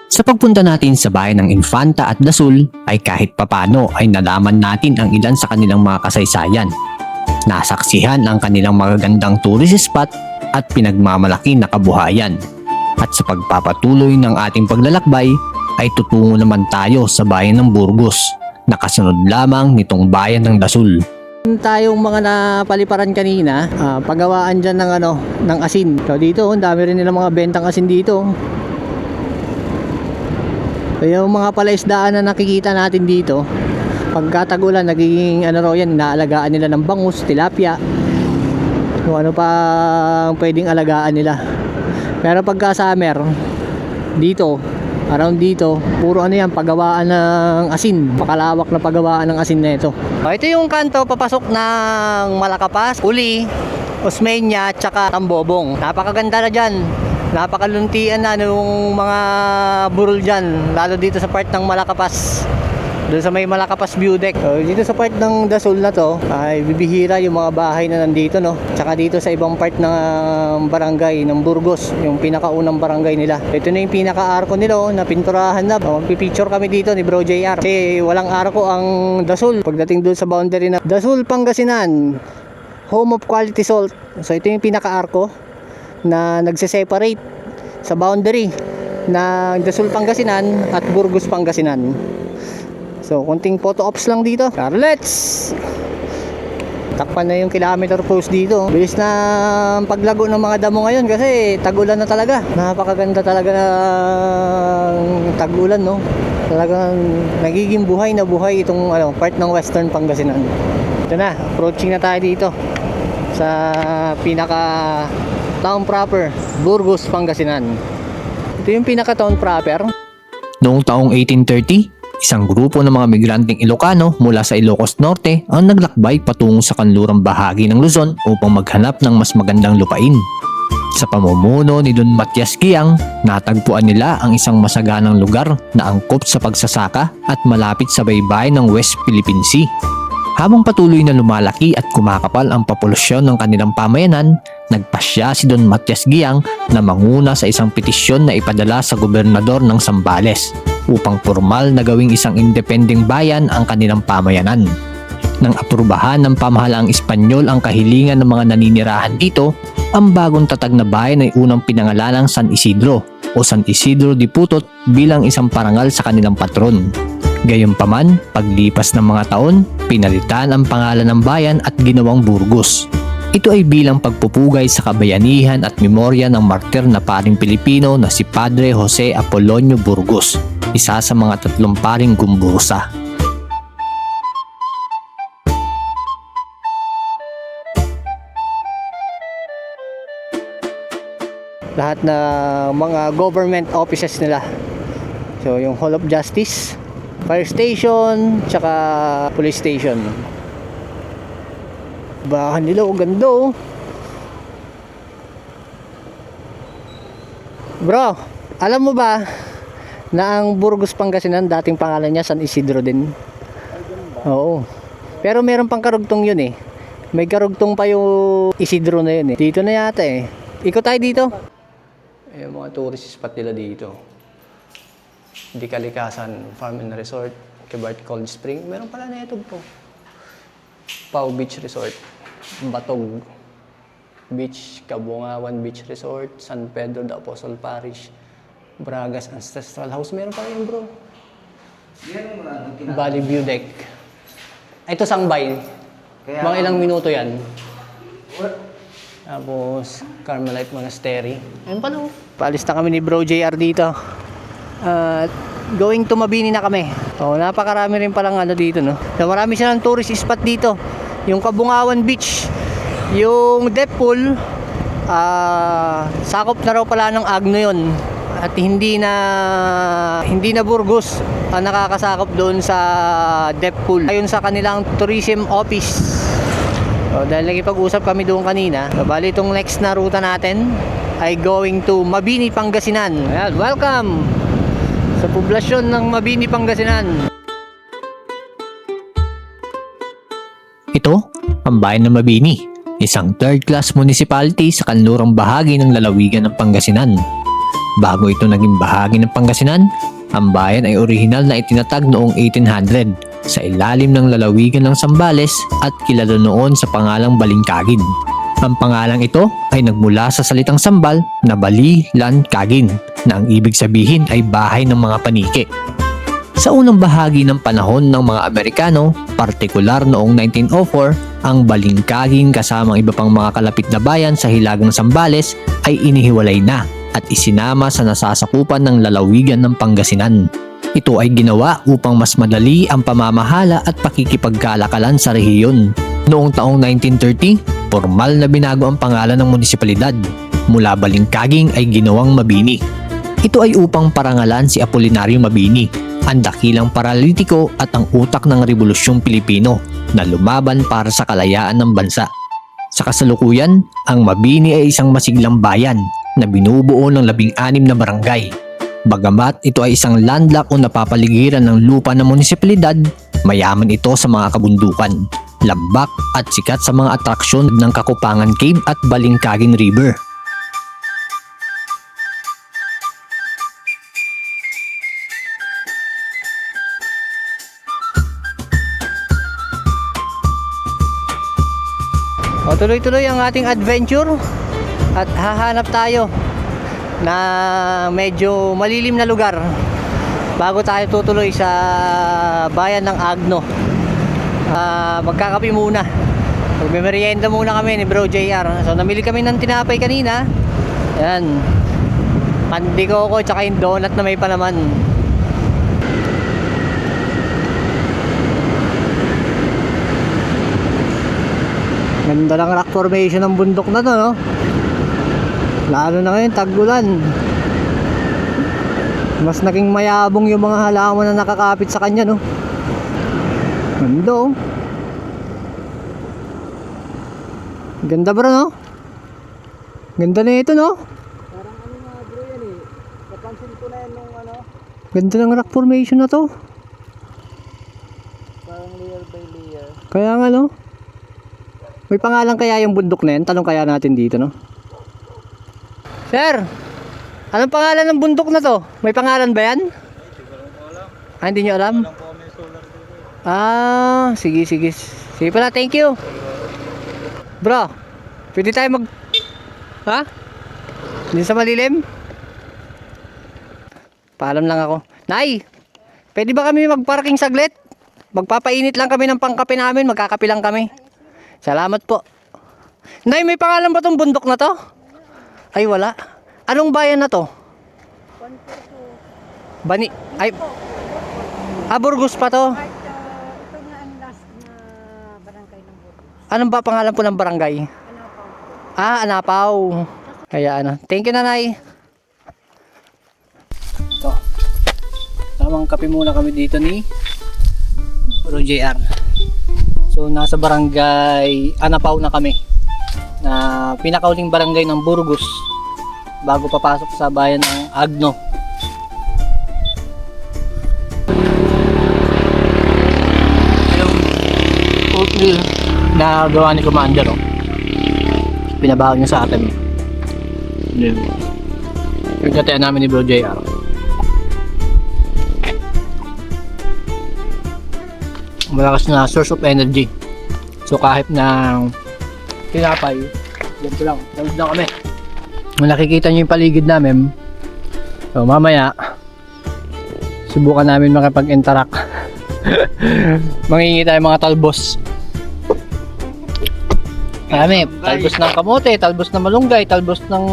Sa pagpunta natin sa bayan ng Infanta at Dasul ay kahit papano ay nalaman natin ang ilan sa kanilang mga kasaysayan. Nasaksihan ang kanilang magagandang tourist spot at pinagmamalaki na kabuhayan. At sa pagpapatuloy ng ating paglalakbay ay tutungo naman tayo sa bayan ng Burgos na kasunod lamang nitong bayan ng Dasul. Tayong mga napaliparan kanina, paggawaan dyan ng asin. So dito, ang dami rin nilang mga bentang asin dito. So, yung mga palaisdaan na nakikita natin dito, pagkatagulan, nagiging inaalagaan nila ng bangus, tilapia, kung ano pa pwedeng alagaan nila. Pero pagka summer, dito, around dito, puro paggawaan ng asin. Makalawak na paggawaan ng asin na ito. Ito yung kanto papasok ng Malacapas, Uli, Osmeña, tsaka Tambobong. Napakaganda na dyan. Napakaluntian na nung mga burol dyan, lalo dito sa part ng Malacapas, doon sa may Malacapas view deck. So, dito sa part ng Dasul na to ay bibihira yung mga bahay na nandito, no? Tsaka dito sa ibang part ng barangay ng Burgos, yung pinakaunang barangay nila. Ito na yung pinaka-arko nila, na pinturahan na. Pipicture kami dito ni Bro JR kasi walang arko ang Dasul. Pagdating doon sa boundary na Dasul, Pangasinan, home of quality salt. So ito yung pinaka-arko na nagse-separate sa boundary ng Dasul, Pangasinan at Burgos, Pangasinan. So, konting photo ops lang dito. Let's takpan na yung kilometer post dito. Bilis na ang paglago ng mga damo ngayon kasi tag-ulan na talaga. Napakaganda talaga ng tag-ulan, no? Talagang nagiging buhay na buhay itong part ng Western Pangasinan. Ito na, approaching na tayo dito sa pinaka town proper, Burgos, Pangasinan. Ito yung pinaka town proper. Noong taong 1830, isang grupo ng mga migranteng Ilocano mula sa Ilocos Norte ang naglakbay patungo sa kanlurang bahagi ng Luzon upang maghanap ng mas magandang lupain. Sa pamumuno ni Don Matias Guiang, natagpuan nila ang isang masaganang lugar na angkop sa pagsasaka at malapit sa baybayin ng West Philippine Sea. Habang patuloy na lumalaki at kumakapal ang populasyon ng kanilang pamayanan, nagpasya si Don Matias Guiang na manguna sa isang petisyon na ipadala sa gobernador ng Zambales upang formal na gawing isang independeng bayan ang kanilang pamayanan. Nang aprubahan ng pamahalaang Espanyol ang kahilingan ng mga naninirahan dito, ang bagong tatag na bayan ay unang pinangalanang San Isidro o San Isidro de Putot bilang isang parangal sa kanilang patron. Gayunpaman, paglipas ng mga taon, pinalitan ang pangalan ng bayan at ginawang Burgos. Ito ay bilang pagpupugay sa kabayanihan at memorya ng martir na paring Pilipino na si Padre Jose Apolonio Burgos, isa sa mga 3 paring Gumbursa. Lahat na mga government offices nila. So yung Hall of Justice, Fire Station, tsaka Police Station. Bahan nila, ganda oh. Bro, alam mo ba na ang Burgos, Pangasinan dating pangalan niya San Isidro din? Oo. Pero meron pang karugtong yun eh. May karugtong pa yung Isidro na yun eh. Dito na yata eh. Ikot tayo dito. Yung mga tourist spot nila dito. Di Kalikasan Farm and Resort, Quebart Cold Spring. Meron pala na ito po. Pau Beach Resort, Batog Beach, Cabungawan Beach Resort, San Pedro de Apostol Parish, Bragas Ancestral House. Meron pa yun, bro. Valley View Deck. Ito Sangbay. Mga ilang minuto yan. Tapos Carmelite Monastery. Ayun pala. Paalis na kami ni Bro JR dito. Going to Mabini na kami. So, napakarami rin palang dito, no? So, marami silang tourist spot dito. Yung Cabungawan Beach, yung Deep Pool, sakop na raw pala ng Agno yun. At hindi na Burgos ang nakakasakop doon sa Deep Pool. Ayun sa kanilang tourism office. So, dahil nagipag-usap kami doon kanina, bali itong next na ruta natin ay going to Mabini, Pangasinan. Ayan, welcome sa poblasyon ng Mabini, Pangasinan. Ito, ang bayan ng Mabini, isang third-class municipality sa kanlurang bahagi ng lalawigan ng Pangasinan. Bago ito naging bahagi ng Pangasinan, ang bayan ay orihinal na itinatag noong 1800 sa ilalim ng lalawigan ng Zambales at kilala noon sa pangalang Balingkagin. Ang pangalang ito ay nagmula sa salitang Sambal na Bali Lan Kagin na ang ibig sabihin ay bahay ng mga paniki. Sa unang bahagi ng panahon ng mga Amerikano, partikular noong 1904, ang Balingkagin kasamang iba pang mga kalapit na bayan sa hilagang Zambales ay inihiwalay na at isinama sa nasasakupan ng lalawigan ng Pangasinan. Ito ay ginawa upang mas madali ang pamamahala at pakikipagkalakalan sa rehiyon. Noong taong 1930, formal na binago ang pangalan ng munisipalidad. Mula Balingkagin ay ginawang Mabini. Ito ay upang parangalan si Apolinario Mabini, ang dakilang paralitiko at ang utak ng Rebolusyong Pilipino na lumaban para sa kalayaan ng bansa. Sa kasalukuyan, ang Mabini ay isang masiglang bayan na binubuo ng 16 na barangay. Bagamat ito ay isang landlocked o napapaligiran ng lupa ng munisipalidad, mayaman ito sa mga kabundukan, lambak at sikat sa mga atraksyon ng Kakupangan Cave at Balingkagin River. O, tuloy-tuloy ang ating adventure at hahanap tayo na medyo malilim na lugar bago tayo tutuloy sa bayan ng Agno. Magkakape muna, magme-merienda muna kami ni Bro JR. So namili kami ng tinapay kanina, yan, pandikoko tsaka yung donut na may palaman. Ganda ng rock formation ng bundok na to, no? Lalo na ngayon, tag-ulan. Mas naging mayabong yung mga halaman na nakakapit sa kanya, no? Ganda, oh. Ganda, bro, no? Ganda na ito, no? Parang ano nga bro yan eh. Napansin ko na yan nung ano. Ganda ng rock formation na to. Parang layer by layer. Kaya nga, no? May pangalan kaya yung bundok na yan? Tanong kaya natin dito, no? Sir, anong pangalan ng bundok na to? May pangalan ba yan? Ah, hindi nyo alam? Ah, sige, sige. Sige pala, thank you. Bro, pwede tayo mag... Ha? Hindi sa malilim? Paalam lang ako. Nay, pwede ba kami magparking saglit? Magpapainit lang kami ng pangkape namin, magkakape lang kami. Salamat po. Nay, may pangalan ba tong bundok na to? Ay, wala. Anong bayan na to? Bani... Ay... Burgos pa to. Ito nga ang last na barangay ng Burgos. Anong ba pangalan po ng barangay? Anapaw. Anapaw. Kaya ano. Thank you, nanay. Ito. Tamang kape muna kami dito ni Bro JR. So, nasa barangay Anapaw na kami. Na pinakauling barangay ng Burgos bago papasok sa bayan ng Agno. Yung oatmeal na gawa ni Commander, oh. Pinabaho niya sa atin. Yung katayan namin ni Bro JR. Malakas na source of energy. So kahit na tinapay, ganito lang, tawid lang kami. Kung nakikita nyo yung paligid namin, so mamaya subukan namin makipag-interact. Mangingi tayo mga talbos. Marami, talbos ng kamote, talbos ng malunggay, talbos ng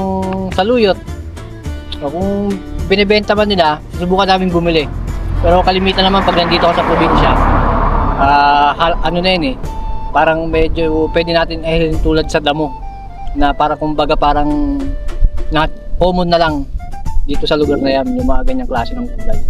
saluyot. So kung binibenta man nila, subukan namin bumili. Pero kalimitan naman pag nandito ako sa probinsya, ano na yun eh, parang medyo pwede natin tulad sa damo na para kumbaga parang na common na lang dito sa lugar na yan yung mga ganyang klase ng gulay.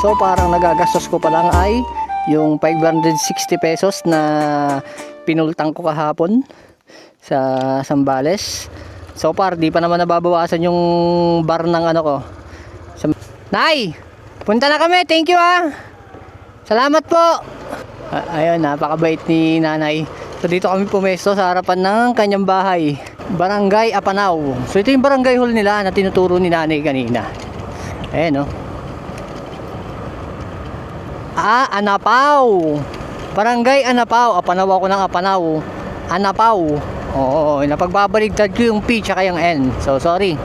So parang nagagastos ko pa lang ay yung 560 pesos na pinultang ko kahapon sa Zambales. So far, di pa naman nababawasan yung bar ng ano ko. Nay! Punta na kami, thank you ah! Salamat po! Ayun, napakabait ni nanay. So dito kami pumesto sa harapan ng kanyang bahay. Barangay Apanaw. So ito yung barangay hall nila na tinuturo ni nanay kanina. Ayan, no? Anapaw. Barangay Anapaw. Apanaw ako ng Apanaw. Anapaw. Oo, napagbabaligtad ko yung P tsaka yung N. So, sorry.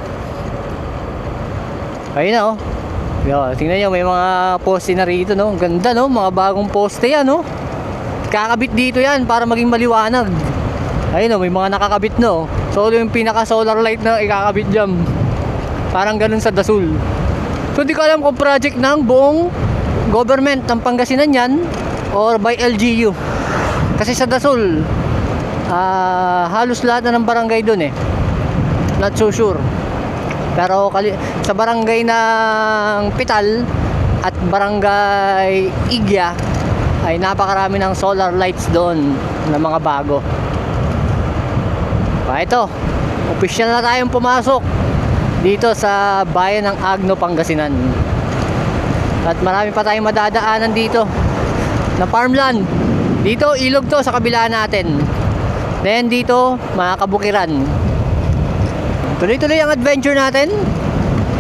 Ayun na, oh. Yo, tingnan nyo, may mga poste na rito, no? Ang ganda, no? Mga bagong poste yan, no? Kakabit dito yan para maging maliwanag. Ayun, no? May mga nakakabit, no? So, yung pinaka-solar light na ikakabit dyan. Parang ganun sa Dasul. So, di ko alam kung project ng buong government ng Pangasinan yan or by LGU. Kasi sa Dasul, halos lahat na ng barangay dun eh. Not so sure. Pero sa barangay ng Pital at barangay Igya ay napakarami ng solar lights doon na mga bago. Ito, official na tayong pumasok dito sa bayan ng Agno, Pangasinan. At marami pa tayong madadaanan dito na farmland. Dito, ilog to sa kabila natin. Then dito, mga kabukiran. Tuloy-tuloy ang adventure natin.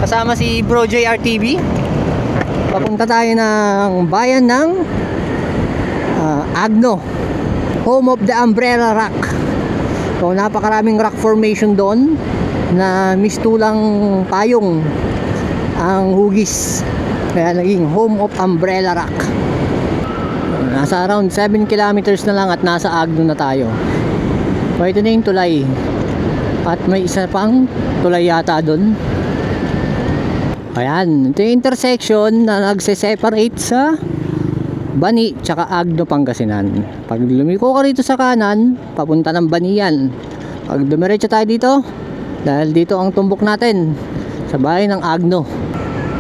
Kasama si Bro JRTV. Papunta tayo ng bayan ng Agno, home of the Umbrella Rock. So napakaraming rock formation doon na mistulang payong ang hugis. Kaya naging home of Umbrella Rock. Nasa around 7 kilometers na lang at nasa Agno na tayo. So ito na yung tulay. At may isa pang tulay yata doon. Ayan, ito yung intersection na nagse-separate sa Bani tsaka Agno, Pangasinan. Pag lumiko ka rito sa kanan, papunta ng Bani yan. Pag dumiretso tayo dito, dahil dito ang tumbok natin sa bahay ng Agno.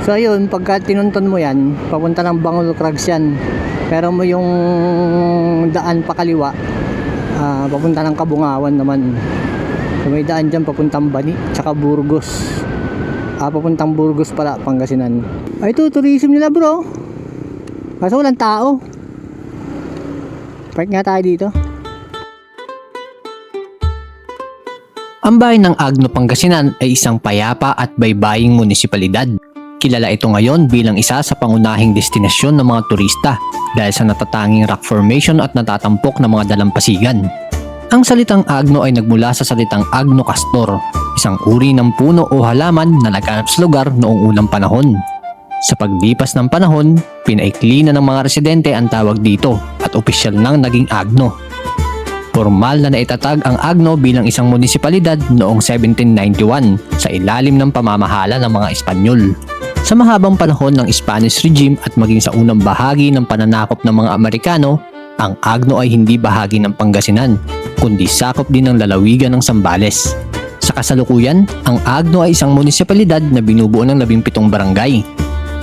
So ayun, pagka tinunton mo yan, papunta ng Bangol Crags yan. Pero mo yung daan pakaliwa, papunta ng Kabungawan naman. So may daan dyan papuntang Bani tsaka Burgos. Papuntang Burgos pala, Pangasinan. Ay, ito tourism nila, bro. Kaso walang tao. Park nga tayo dito. Ang bayan ng Agno, Pangasinan ay isang payapa at baybaying munisipalidad. Kilala ito ngayon bilang isa sa pangunahing destinasyon ng mga turista dahil sa natatanging rock formation at natatampok na mga dalampasigan. Ang salitang Agno ay nagmula sa salitang Agno Castor, isang uri ng puno o halaman na naghanap sa lugar noong unang panahon. Sa paglipas ng panahon, pinaikli na ng mga residente ang tawag dito at opisyal nang naging Agno. Formal na naitatag ang Agno bilang isang munisipalidad noong 1791 sa ilalim ng pamamahala ng mga Espanyol. Sa mahabang panahon ng Spanish regime at maging sa unang bahagi ng pananakop ng mga Amerikano, ang Agno ay hindi bahagi ng Pangasinan, kundi sakop din ng lalawigan ng Zambales. Sa kasalukuyan, ang Agno ay isang munisipalidad na binubuo ng 17 barangay.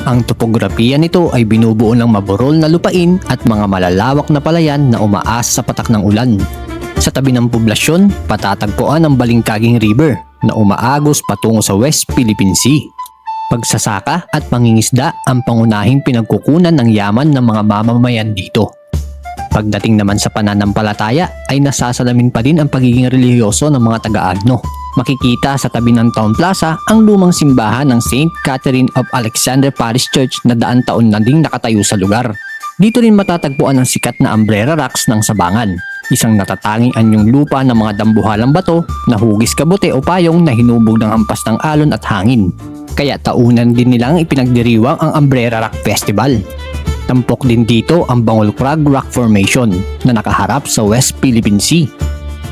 Ang topografiya nito ay binubuo ng maburol na lupain at mga malalawak na palayan na umaas sa patak ng ulan. Sa tabi ng poblasyon, patatagpuan ang Balingkaging River na umaagos patungo sa West Philippine Sea. Pagsasaka at pangingisda ang pangunahing pinagkukunan ng yaman ng mga mamamayan dito. Pagdating naman sa pananampalataya ay nasasalamin pa din ang pagiging relihiyoso ng mga taga-Agno. Makikita sa tabi ng Town Plaza ang lumang simbahan ng St. Catherine of Alexander Parish Church na daan taon na ding nakatayo sa lugar. Dito rin matatagpuan ang sikat na Umbrella Rocks ng Sabangan, isang natatanging anyong lupa ng mga dambuhalang bato na hugis kabote o payong na hinubog ng hampas ng alon at hangin. Kaya taunan din nilang ipinagdiriwang ang Umbrella Rock Festival. Tampok din dito ang Bangol Crag Rock Formation na nakaharap sa West Philippine Sea.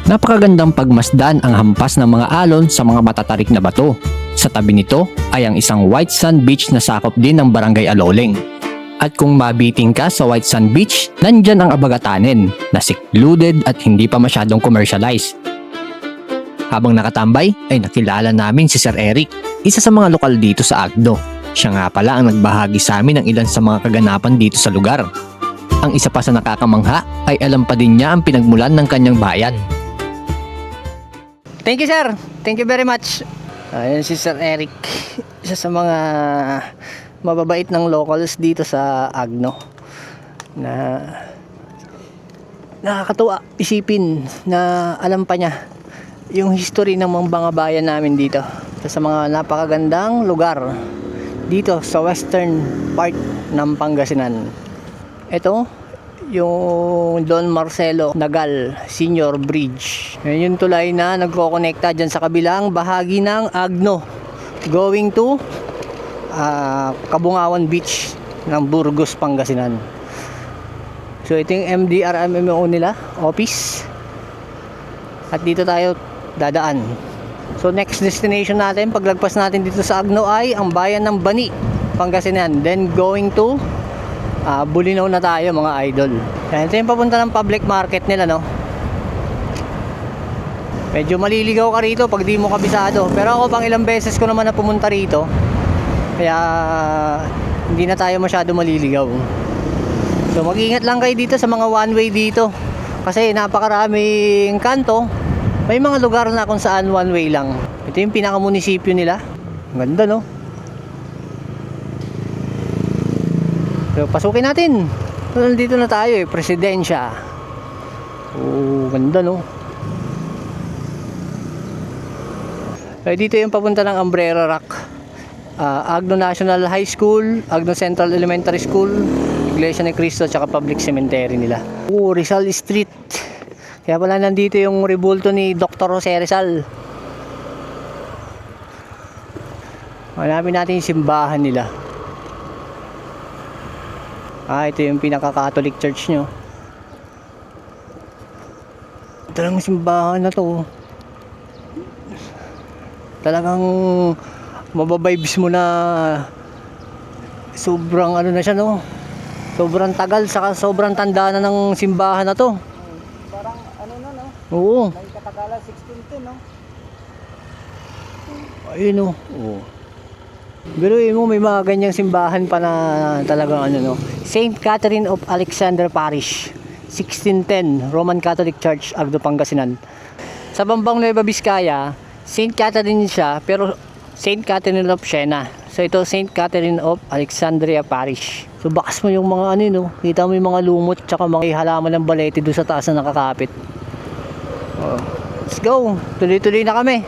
Napakagandang pagmasdan ang hampas ng mga alon sa mga matatarik na bato. Sa tabi nito ay ang isang White Sand Beach na sakop din ng Barangay Aloleng. At kung mabiting ka sa White Sand Beach, nandyan ang Abagatanen na secluded at hindi pa masyadong commercialized. Habang nakatambay ay nakilala namin si Sir Eric, isa sa mga lokal dito sa Agno. Siya nga pala ang nagbahagi sa amin ng ilan sa mga kaganapan dito sa lugar. Ang isa pa sa nakakaangha ay alam pa din niya ang pinagmulan ng kanyang bayan. Thank you, sir. Thank you very much. Ayan si Sir Eric. Isa sa mga mababait ng locals dito sa Agno. Na nakakatuwa isipin na alam pa niya yung history ng mga bayan namin dito. Sa mga napakagandang lugar dito sa western part ng Pangasinan. Ito yung Don Marcelo Nagal Senior Bridge. Yan yung tulay na nagko-connecta dyan sa kabilang bahagi ng Agno going to Kabungawan Beach ng Burgos, Pangasinan. So ito yung MDRMMO nila office at dito tayo dadaan. So next destination natin paglagpas natin dito sa Agno ay ang bayan ng Bani, Pangasinan, then going to Bulinaw na tayo mga idol. Yan, ito yung papunta ng public market nila, no? Medyo maliligaw ka rito pag di mo kabisado. Pero ako pang ilang beses ko naman na pumunta rito. Kaya hindi na tayo masyado maliligaw. So mag-ingat lang kayo dito sa mga one way dito. Kasi napakaraming kanto. May mga lugar na kung saan one way lang. Ito yung pinaka-munisipyo nila. Ganda, no? So, pasukin natin. So, nandito na tayo eh, Presidensya. Oh, ganda, no? So, dito yung papunta ng Umbrera Rock. Agno National High School, Agno Central Elementary School, Iglesia ni Cristo, tsaka public cemetery nila. Oh, Rizal Street. Kaya pala nandito yung rebulto ni Dr. Jose Rizal. Hanapin natin yung simbahan nila. Ito yung pinaka-Catholic church nyo. Talagang simbahan na to. Talagang mababibes mo na sobrang ano na siya, no? Sobrang tagal, saka sobrang tanda na ng simbahan na to. Parang ano na, no? Oo. May katagalan 16 no? Ayun, no? Oo. Pero mo may mga ganyang simbahan pa na talagang ano, no? Saint Catherine of Alexander Parish, 1610, Roman Catholic Church, Agno, Pangasinan. Sa Bambang Nueva Vizcaya, Saint Catherine siya, pero Saint Catherine of Siena. So ito Saint Catherine of Alexandria Parish. So bakas mo yung mga ano, no? Kita mo yung mga lumot tsaka mga halaman ng balete doon sa taas na nakakapit. Let's go. Tuloy-tuloy na kami.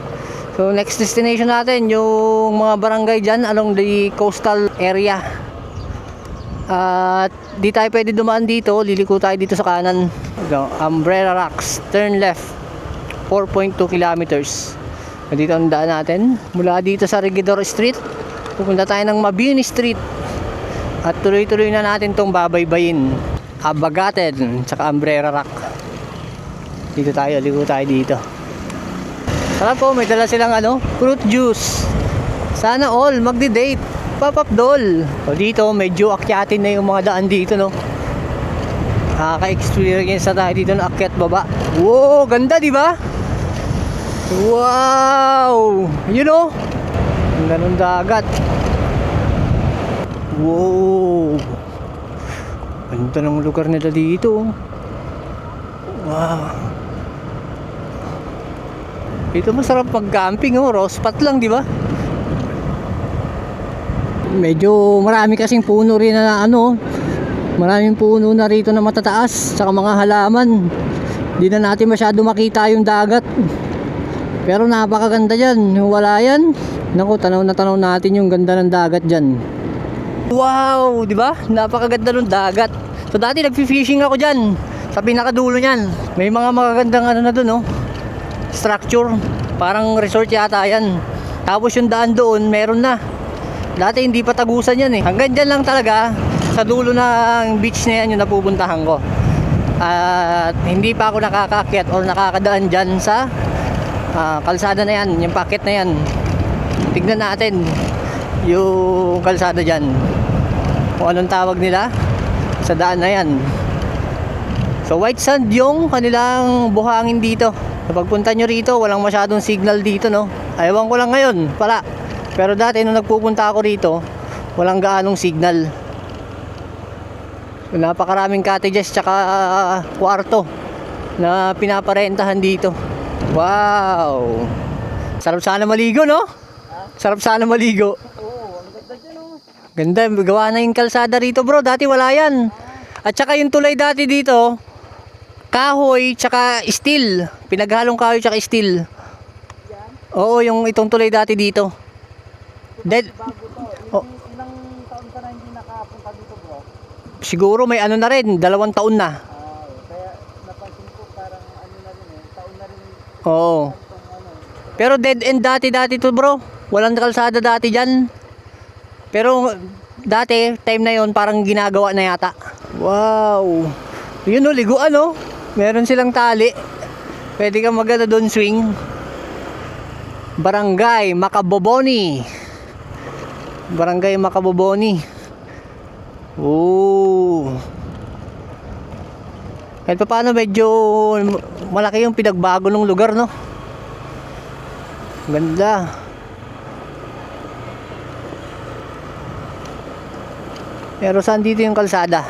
So next destination natin yung mga barangay dyan along the coastal area. At di tayo pwede dumaan dito, liliko tayo dito sa kanan. Umbrera Rocks, turn left 4.2 kilometers. Dito ang daan natin. Mula dito sa Regidor Street, pupunta tayo ng Mabini Street. At tuloy-tuloy na natin tong babaybayin. Abagaten, tsaka Umbrera Rock. Dito tayo, liliko tayo dito. Sarap po, may dala silang fruit juice. Sana all magdi-date. Pop-up doll. O dito, medyo akyatin na yung mga daan dito, no? Nakaka-experience na tayo dito na akyat baba. Wow, ganda, di ba? Wow! You know? Ang ganun dagat. Wow! Ganda ng lugar nila dito. Wow! Ito masarap pag-camping, oh. Rospat lang, di ba? Medyo marami kasing puno rin na maraming puno na rito na matataas, saka mga halaman. Di na natin masyado makita yung dagat. Pero napakaganda dyan. Wala yan. Naku, tanaw na tanaw natin yung ganda ng dagat dyan. Wow, di ba? Napakaganda ng dagat. So dati nagfi-fishing ako dyan sa pinakadulo niyan. May mga magagandang na doon, structure, parang resort yata yan. Tapos yung daan doon meron na. Dati hindi pa tagusan yan eh. Hanggang dyan lang talaga sa dulo ng beach na yan yung napupuntahan ko. At hindi pa ako nakakaakyat o nakakadaan dyan sa kalsada na yan, yung packet na yan. Tignan natin yung kalsada dyan, kung anong tawag nila sa daan na yan. So white sand yung kanilang buhangin dito. Kapag punta nyo rito, walang masyadong signal dito, no? Ayawan ko lang ngayon, pala. Pero dati nung nagpupunta ako rito, walang gaanong signal. Napakaraming cottages tsaka kwarto na pinaparentahan dito. Wow! Sarap sana maligo, no? Sarap sana maligo. Oo, ang ganda dyan oh. Ganda, gawa na yung kalsada rito bro. Dati wala yan. At saka yung tulay dati dito, kahoy tsaka steel. Pinaghalong kahoy tsaka steel. Oo, yung itong tulay dati dito. Dead. Bago to. Oh. Ilang taon ka na hindi nakapunta dito bro? Siguro may ano na rin, 2 taon na. Kaya napansin ko parang ano na rin taon na rin Oo. itong ano. Pero dead end dati to bro. Walang kalsada dati dyan. Pero dati, time na yon parang ginagawa na yata. Wow. Yun o, liguan o. Meron silang tali. Pwede kang magana doon swing. Barangay Macaboboni. Barangay Macaboboni. Oh. Kahit pa paano medyo malaki yung pinagbago ng lugar, no? Ganda. Pero saan dito yung kalsada?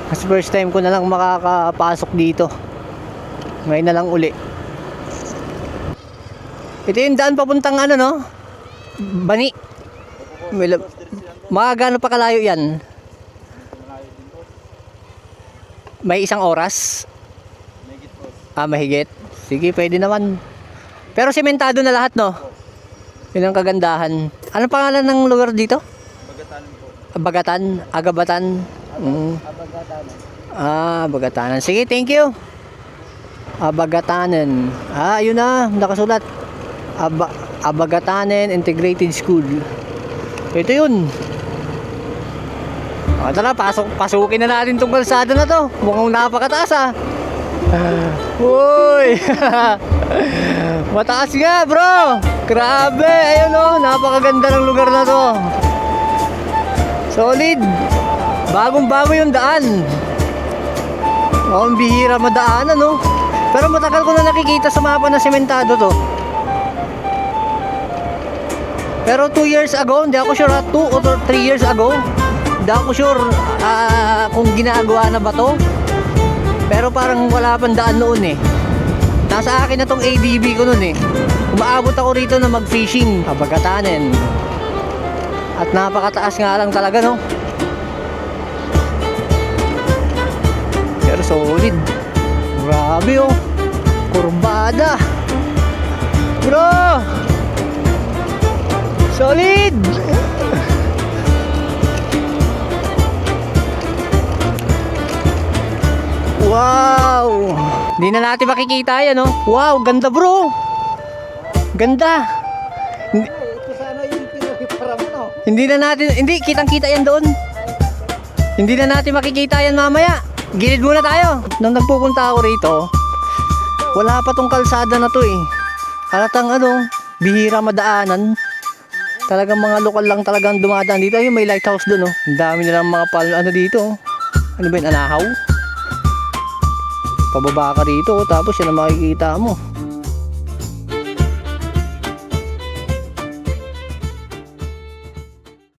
As first time ko na lang makakapasok dito. Ngayon na lang uli. Ito yung daan papuntang ano, no? Bani. Mga gaano pa kalayo yan? May 1 oras? Mahigit. Sige, pwede naman. Pero sementado na lahat, no? Yun ang kagandahan. Ano pangalan ng lugar dito? Bagatan, Agabatan. Bagatanan. Sige, thank you. Abagatanan. Yun na, nakasulat. Abagatanan Integrated School. Ito yun. Tara, pasukin na natin tong kalsada na to. Mukhang napakataas Uy! Mataas nga, bro. Grabe, ayun oh, napakaganda ng lugar na to. Solid. Bagong-bago yung daan. Ang bihira madaanan, no? Pero matagal ko na nakikita sa mapa na sementado to. Pero 2 years ago, hindi ako sure 2 or 3 years ago, hindi ako sure kung ginagawa na ba to. Pero parang wala pang daan noon Nasa akin na tong ADB ko noon Umaabot ako rito na mag-fishing. Abagatanin. At napakataas nga lang talaga, no? Pero solid. Grabe, oh. Kurbada. Bro! Solid! Wow! Hindi na natin makikita yan, no? Wow, ganda, bro! Ganda! Ito sana yung pinagpipara mo no? Hindi, kitang-kita yan doon. Hindi na natin makikita yan mamaya. Gilid muna tayo. Nung nagpupunta ako rito, wala pa tong kalsada na to Halatang bihira madaanan. Talagang mga lokal lang talagang dumadaan dito. Ayun, may lighthouse doon, Ang dami nilang mga dito. Ano ba yun, anahaw? Pababa ka rito, tapos yan ang makikita mo.